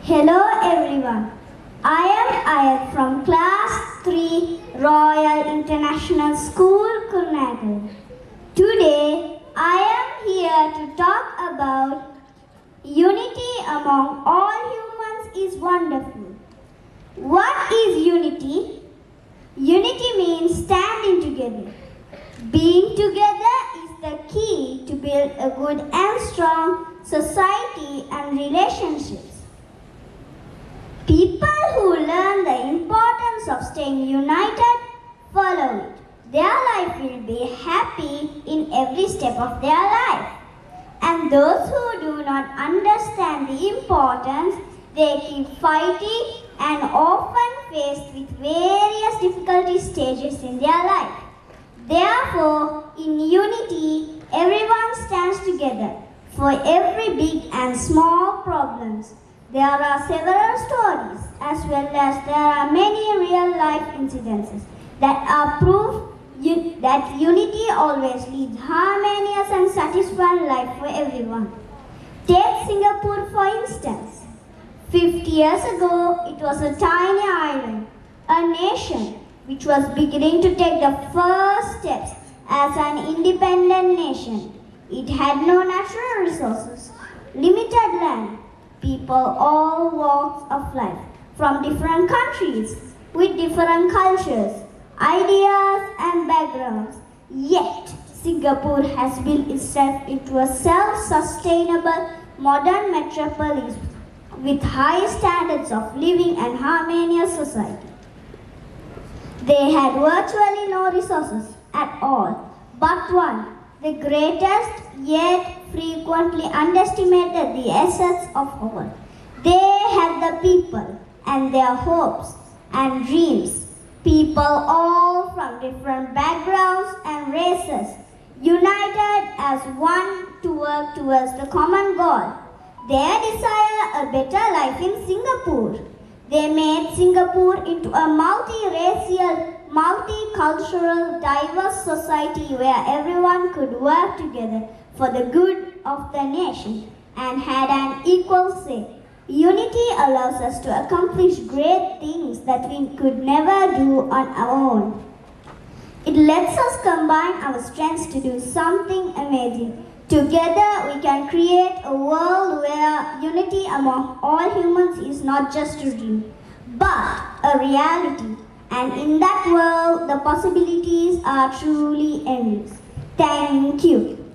Hello everyone. I am Ayadh from Class 3 Royal International School, Kurunegala. Today I am here to talk about unity among all humans is wonderful. What is unity? Unity means standing together. Being together is the key to build a good and strong society and relationships. People who learn the importance of staying united follow it. Their life will be happy in every step of their life. And those who do not understand the importance, they keep fighting and often faced with various difficulty stages in their life. Therefore, in unity, everyone stands together for every big and small problems. There are several stories as well as there are many real-life incidences that are proof that unity always leads harmonious and satisfying life for everyone. Take Singapore for instance. 50 years ago, it was a tiny island, a nation which was beginning to take the first steps as an independent nation. It had no natural resources, limited land, people all walks of life from different countries with different cultures, ideas and backgrounds. Yet, Singapore has built itself into a self-sustainable modern metropolis with high standards of living and harmonious society. They had virtually no resources at all, but one, the greatest yet frequently underestimated the assets of all. They had the people and their hopes and dreams. People all from different backgrounds and races, united as one to work towards the common goal. They desire a better life in Singapore. They made Singapore into a multi-racial, multicultural, diverse society where everyone could work together for the good of the nation and had an equal say. Unity allows us to accomplish great things that we could never do on our own. It lets us combine our strengths to do something amazing. Together we can create a world where unity among all humans is not just a dream, but a reality. And in that world, the possibilities are truly endless. Thank you.